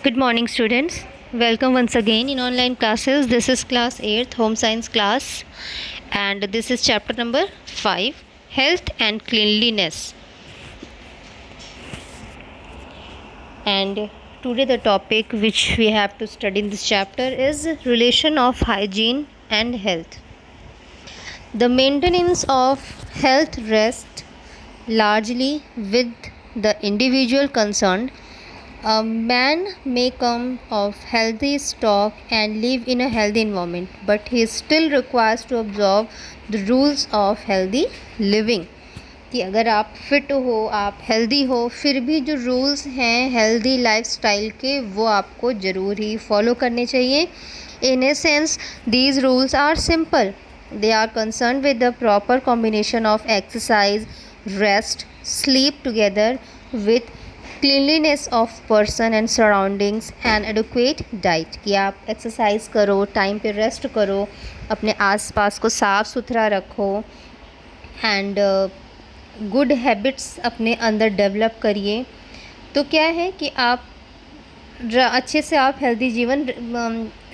Good morning, students. Welcome once again in online classes. This is class 8th home science class, and this is chapter number 5, health and cleanliness. And today the topic which we have to study in this chapter is relation of hygiene and health. The maintenance of health rests largely with the individual concerned. A man may come of healthy stock and live in a healthy environment, but he still requires to observe the rules of healthy living. कि अगर आप fit हो, आप healthy हो, फिर भी जो rules हैं हेल्दी लाइफस्टाइल के वो आपको ज़रूर ही फॉलो करने चाहिए. In a sense these rules are simple. They are concern with the proper combination of exercise, rest, sleep together with cleanliness of person and surroundings and adequate diet. कि आप exercise करो, time पे rest करो, अपने आसपास को साफ़ सुथरा रखो एंड गुड हैबिट्स अपने अंदर डेवलप करिए. तो क्या है कि आप अच्छे से आप हेल्दी जीवन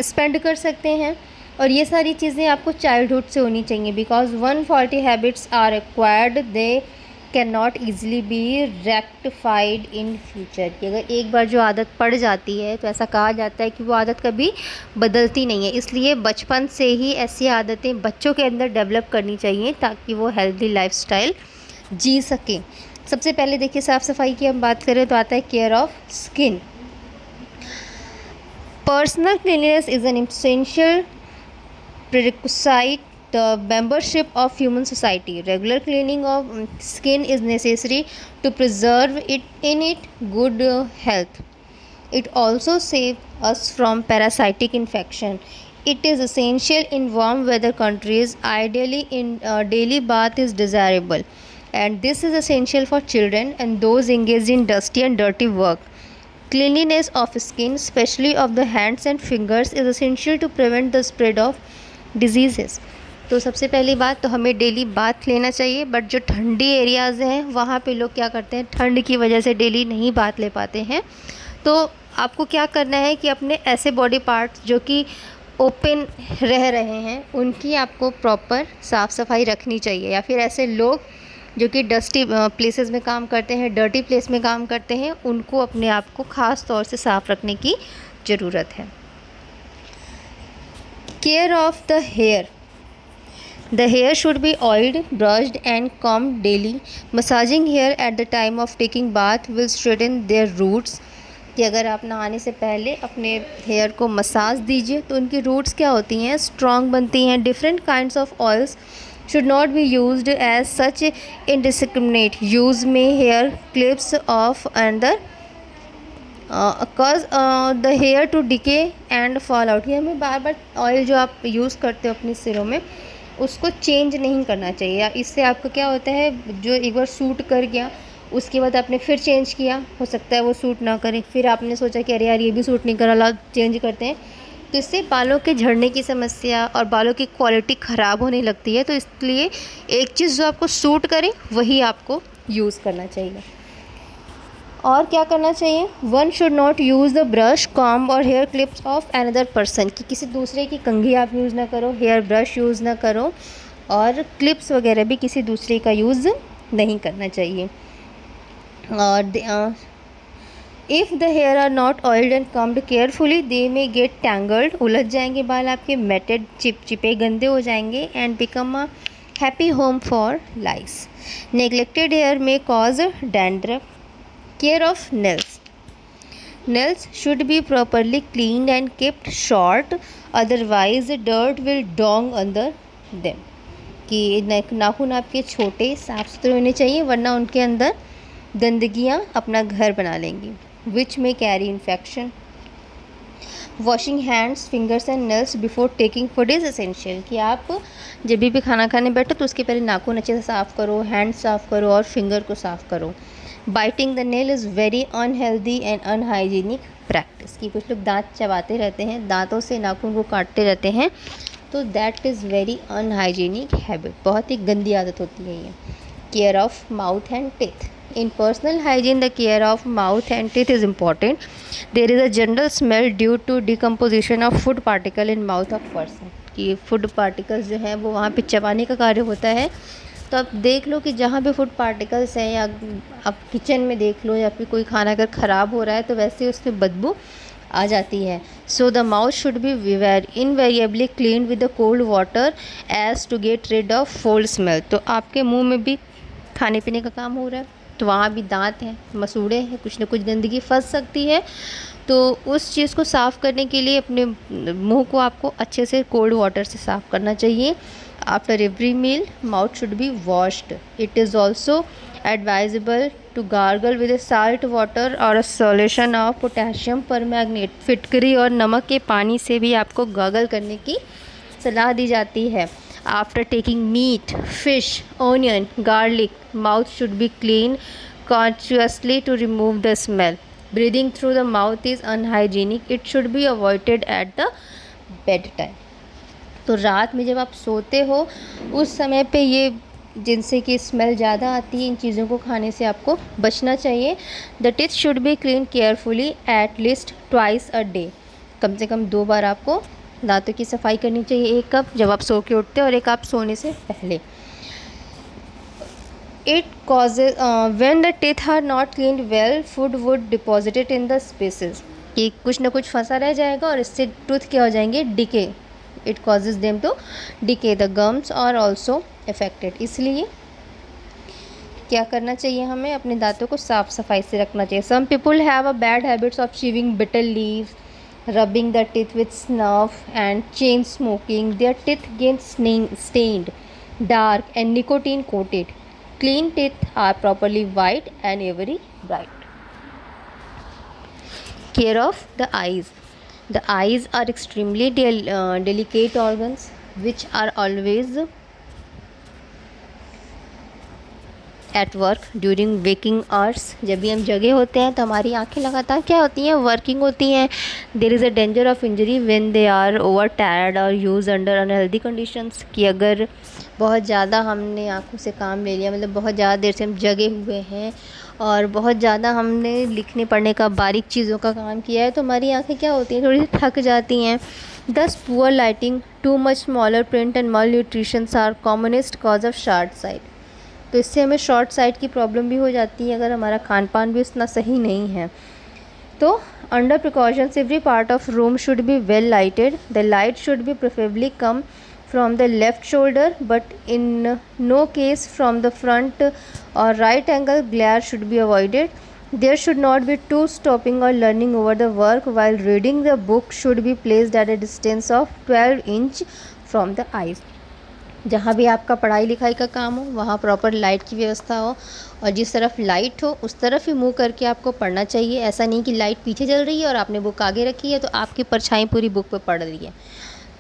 स्पेंड कर सकते हैं. और ये सारी चीज़ें आपको चाइल्डहुड से होनी चाहिए, because 140 habits are acquired, they can not easily be rectified in future. कि अगर एक बार जो आदत पड़ जाती है तो ऐसा कहा जाता है कि वो आदत कभी बदलती नहीं है. इसलिए बचपन से ही ऐसी आदतें बच्चों के अंदर डेवलप करनी चाहिए ताकि वो हेल्दी लाइफस्टाइल जी सकें. सबसे पहले देखिए, साफ़ सफाई की हम बात करें तो आता है care of skin. Personal cleanliness is an essential prerequisite the membership of human society. Regular cleaning of skin is necessary to preserve it in good health. It also saves us from parasitic infection. It is essential in warm weather countries. Ideally, in daily bath is desirable, and this is essential for children and those engaged in dusty and dirty work. Cleanliness of skin, especially of the hands and fingers, is essential to prevent the spread of diseases. तो सबसे पहली बात तो हमें daily bath लेना चाहिए. But जो ठंडी एरियाज़ हैं वहाँ पे लोग क्या करते हैं, ठंड की वजह से डेली नहीं बाथ ले पाते हैं. तो आपको क्या करना है कि अपने ऐसे बॉडी पार्ट्स जो कि ओपन रह रहे हैं उनकी आपको प्रॉपर साफ़ सफाई रखनी चाहिए. या फिर ऐसे लोग जो कि डस्टी प्लेसेस में काम करते हैं, डर्टी प्लेस में काम करते हैं, उनको अपने आप को ख़ास तौर से साफ़ रखने की ज़रूरत है. Care of the hair. The hair should be oiled, brushed and combed daily. Massaging hair at the time of taking bath will straighten their roots. कि अगर आप नहाने से पहले अपने हेयर को मसाज दीजिए तो उनकी रूट्स क्या होती हैं, स्ट्रॉन्ग बनती हैं. Different kinds of oils should not be used as such indiscriminate use may hair clips off and the cause the hair to decay and fall out. ये हमें बार बार ऑयल जो आप यूज़ करते हो अपने सिरों में उसको चेंज नहीं करना चाहिए. या इससे आपको क्या होता है, जो एक बार सूट कर गया उसके बाद आपने फिर चेंज किया, हो सकता है वो सूट ना करे, फिर आपने सोचा कि अरे यार ये भी सूट नहीं करा, ला चेंज करते हैं. तो इससे बालों के झड़ने की समस्या और बालों की क्वालिटी ख़राब होने लगती है. तो इसलिए एक चीज़ जो आपको सूट करे वही आपको यूज़ करना चाहिए. और क्या करना चाहिए, one should not use the brush, comb और hair clips of another person. कि किसी दूसरे की कंघी आप यूज़ ना करो, हेयर ब्रश यूज़ ना करो और क्लिप्स वगैरह भी किसी दूसरे का यूज़ नहीं करना चाहिए. और if the hair are not oiled and combed carefully they may get tangled. उलझ जाएंगे बाल आपके, मेटेड, चिपचिपे, गंदे हो जाएंगे and become a happy home for lice. Neglected hair may cause dandruff. Care of nails. Nails should be properly cleaned and kept short, otherwise dirt will dong under them. कि नाखून आपके छोटे साफ सुथरे होने चाहिए वरना उनके अंदर गंदगियाँ अपना घर बना लेंगी. Which may carry infection. Washing hands, fingers and nails before taking food is essential. कि आप जब भी खाना खाने बैठो तो उसके पहले नाखून अच्छे से साफ़ करो, हैंड साफ़ करो और फिंगर को साफ़ करो. Biting the nail is very unhealthy and unhygienic practice. कि कुछ लोग दांत चबाते रहते हैं, दांतों से नाखून को काटते रहते हैं, तो that is very unhygienic habit. बहुत ही गंदी आदत होती है ये. Care of mouth and teeth. In personal hygiene, the care of mouth and teeth is important. There is a general smell due to decomposition of food particle in mouth of person. कि food particles जो हैं वो वहाँ पे चबाने का कार्य होता है। तो आप देख लो कि जहाँ भी फूड पार्टिकल्स हैं, या आप किचन में देख लो, या फिर कोई खाना अगर ख़राब हो रहा है तो वैसे उसमें बदबू आ जाती है। So the mouth should be invariably clean with the cold water as to get rid of foul smell. तो आपके मुंह में भी खाने पीने का काम हो रहा है, तो वहाँ भी दांत हैं, मसूड़े हैं, कुछ ना कुछ गंदगी फंस सकती है। तो उस चीज़ को साफ़ करने के लिए अपने मुंह को आपको अच्छे से कोल्ड वाटर से साफ़ करना चाहिए। After every meal mouth should be washed. It is also advisable to gargle with salt water or a solution of potassium permanganate. फिटकरी और नमक के पानी से भी आपको गार्गल करने की सलाह दी जाती है। After taking meat, fish, onion, garlic, mouth should be clean consciously to remove the smell. Breathing through the mouth is unhygienic. It should be avoided at the bed time. तो रात में जब आप सोते हो उस समय पे ये जिनसे कि स्मेल ज़्यादा आती है, इन चीज़ों को खाने से आपको बचना चाहिए। The teeth should be clean carefully at least twice a day. कम से कम 2 बार आपको दांतों की सफाई करनी चाहिए। एक कप जब आप सो के उठते हैं और एक आप सोने से पहले। It causes when the teeth are not cleaned well, food would deposited in the spaces. कि कुछ ना कुछ फंसा रह जाएगा और इससे टूथ क्या हो जाएंगे, decay. It causes them to decay. The gums are also affected. इसलिए क्या करना चाहिए, हमें अपने दांतों को साफ़ सफाई से रखना चाहिए। Some people have a bad habits of chewing bitter leaves, rubbing the teeth with snuff and chain smoking. Their teeth get stained, dark and nicotine coated. Clean teeth are properly white and very bright. Care of the eyes. The eyes are extremely delicate organs which are always at work during waking hours. जब भी हम जगे होते हैं तो हमारी आंखें लगातार क्या होती हैं, वर्किंग होती हैं। There is a danger of injury when they are over tired और यूज अंडर अनहेल्दी कंडीशंस। कि अगर बहुत ज़्यादा हमने आंखों से काम ले लिया, मतलब बहुत ज़्यादा देर से हम जगे हुए हैं और बहुत ज़्यादा हमने लिखने पढ़ने का, बारीक चीज़ों का काम किया है, तो हमारी आंखें क्या होती हैं, थोड़ी सी थक जाती हैं। Thus poor lighting, too much smaller print and malnutritions are commonest cause of short sight. तो इससे हमें शॉर्ट साइट की प्रॉब्लम भी हो जाती है अगर हमारा खान पान भी उतना सही नहीं है। तो under precautions every part of room should be well lighted. The light should be preferably come from the left shoulder but in no case from the front or right angle glare should be avoided. There should not be two stopping or learning over the work while reading. The book should be placed at a distance of 12 inch from the eyes. जहाँ भी आपका पढ़ाई लिखाई का काम हो वहाँ proper light की व्यवस्था हो और जिस तरफ लाइट हो उस तरफ ही मुँह करके आपको पढ़ना चाहिए। ऐसा नहीं कि लाइट पीछे चल रही है और आपने बुक आगे रखी है तो आपकी परछाई पूरी बुक पे पड़ रही है।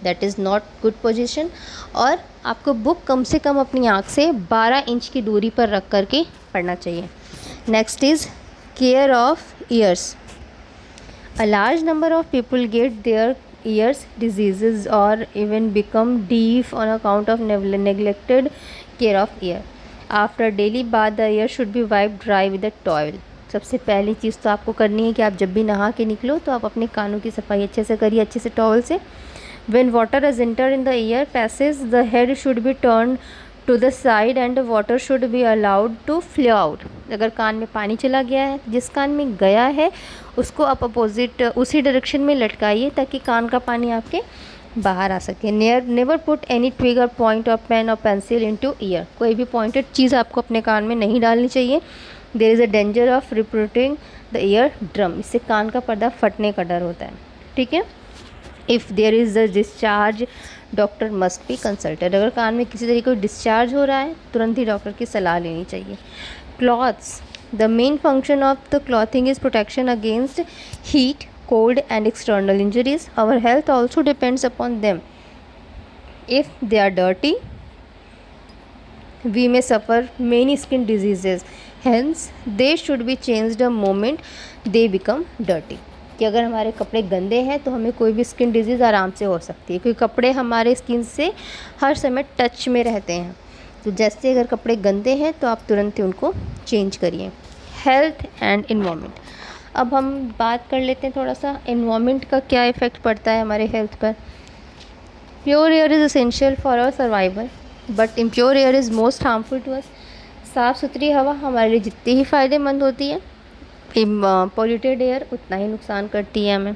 That is not good position. और आपको बुक कम से कम अपनी आँख से 12 इंच की दूरी पर रख करके पढ़ना चाहिए। Next is care of years. A large number of people get their ears diseases or even become deaf on account of neglected care of ear. After daily bath, the ear should be wiped dry with a towel. सबसे पहली चीज़ तो आपको करनी है कि आप जब भी नहा के निकलो तो आप अपने कानों की सफाई अच्छे से करिए, अच्छे से टॉवल से। When water is entered in the ear passes, the head should be turned to the side and the water should be allowed to flow out. अगर कान में पानी चला गया है, जिस कान में गया है उसको आप अपोजिट उसी डायरेक्शन में लटकाइए ताकि कान का पानी आपके बाहर आ सके। नेवर पुट एनी ट्विग और पॉइंट ऑफ पेन और पेंसिल इनटू ईयर। कोई भी पॉइंटेड चीज़ आपको अपने कान में नहीं डालनी चाहिए। There is a danger of rupturing the eardrum. इससे कान का पर्दा फटने का डर होता है। ठीक है। If there is a discharge doctor must be consulted. अगर कान में किसी तरीके का डिस्चार्ज हो रहा है तुरंत ही डॉक्टर की सलाह लेनी चाहिए। Clothes. The main function of the clothing is protection against heat, cold and external injuries. Our health also depends upon them. If they are dirty, we may suffer many skin diseases. Hence, they should be changed the moment they become dirty. कि अगर हमारे कपड़े गंदे हैं तो हमें कोई भी स्किन डिजीज़ आराम से हो सकती है क्योंकि कपड़े हमारे स्किन से हर समय टच में रहते हैं। तो जैसे अगर कपड़े गंदे हैं तो आप तुरंत ही उनको चेंज करिए। Health and environment. अब हम बात कर लेते हैं थोड़ा सा इन्वामेंट का क्या इफ़ेक्ट पड़ता है हमारे हेल्थ पर। Pure air is essential for our survival but impure air is most harmful to us. साफ़ सुथरी हवा हमारे लिए जितनी ही फ़ायदेमंद होती है, पॉल्यूटेड एयर उतना ही नुकसान करती है हमें।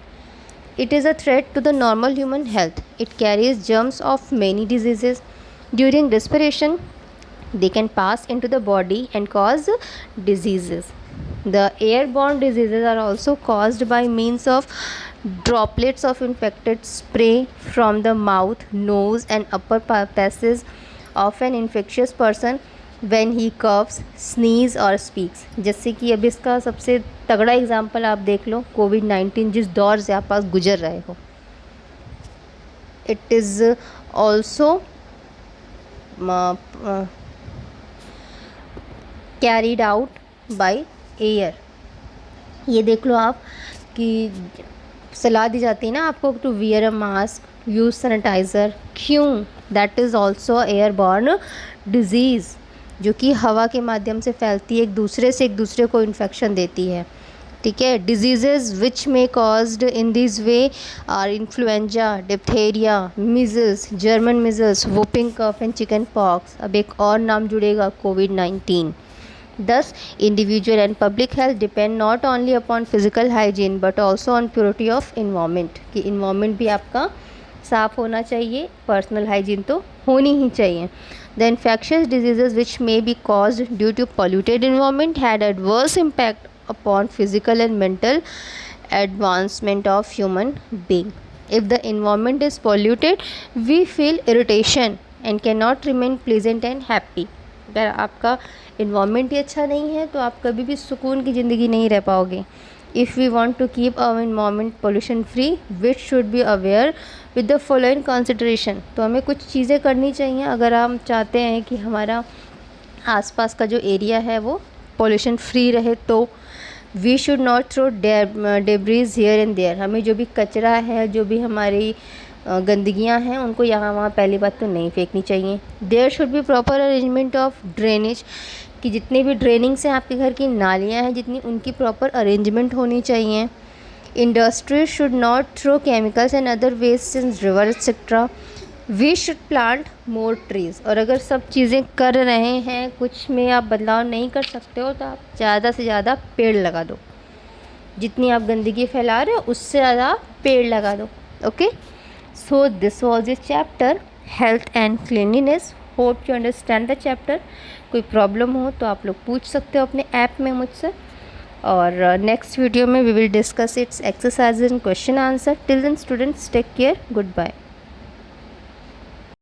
It is a threat to the normal human health. It carries germs of many diseases. During respiration, they can pass into the body and cause diseases. The airborne diseases are also caused by means of droplets of infected spray from the mouth, nose, and upper passages of an infectious person when he coughs, sneeze or speaks। जैसे कि अब इसका सबसे तगड़ा example आप देख लो, कोविड-19 जिस दौर से आप पास गुजर रहे हो। It is also carried out by air. ये देख लो आप कि सलाह दी जाती है ना आपको to wear a mask, use sanitiser. क्यों? That is also airborne disease, जो कि हवा के माध्यम से फैलती है, एक दूसरे से एक दूसरे को इन्फेक्शन देती है। ठीक है। डिजीज़ेज़ विच में caused in this way are influenza, diphtheria, measles, German measles, whooping cough and chicken pox. अब एक और नाम जुड़ेगा, कोविड-19। Thus, individual and public health depend not only upon physical hygiene but also on purity of environment। कि environment भी आपका साफ़ होना चाहिए, पर्सनल हाइजीन तो होनी ही चाहिए। The infectious diseases which may be caused due to polluted environment had adverse impact upon physical and mental advancement of human being। If the environment is polluted, we feel irritation and cannot remain pleasant and happy। अगर आपका environment ही अच्छा नहीं है तो आप कभी भी सुकून की ज़िंदगी नहीं रह पाओगे। If we want to keep our environment pollution free, which should be aware with the following consideration. तो हमें कुछ चीज़ें करनी चाहिए अगर हम चाहते हैं कि हमारा आसपास का जो एरिया है वो पोल्यूशन फ्री रहे। तो we should not throw debris here and there. हमें जो भी कचरा है, जो भी हमारी गंदगियां हैं, उनको यहाँ वहाँ पहली बात तो नहीं फेंकनी चाहिए। There should be proper arrangement of drainage, कि जितने भी ड्रेनिंग्स हैं आपके घर की नालियाँ हैं जितनी, उनकी प्रॉपर अरेंजमेंट होनी चाहिए। Industry should not throw chemicals and other waste in river etcetera. We should plant more trees. और अगर सब चीज़ें कर रहे हैं, कुछ में आप बदलाव नहीं कर सकते हो, तो आप ज़्यादा से ज़्यादा पेड़ लगा दो। जितनी आप गंदगी फैला रहे हो उससे ज़्यादा पेड़ लगा दो। Okay, so this was a chapter health and cleanliness. Hope you understand the chapter. कोई प्रॉब्लम हो तो आप लोग पूछ सकते हो अपने ऐप में मुझसे, और नेक्स्ट वीडियो में we will discuss its exercise and question answer. Till then students, take care, good bye.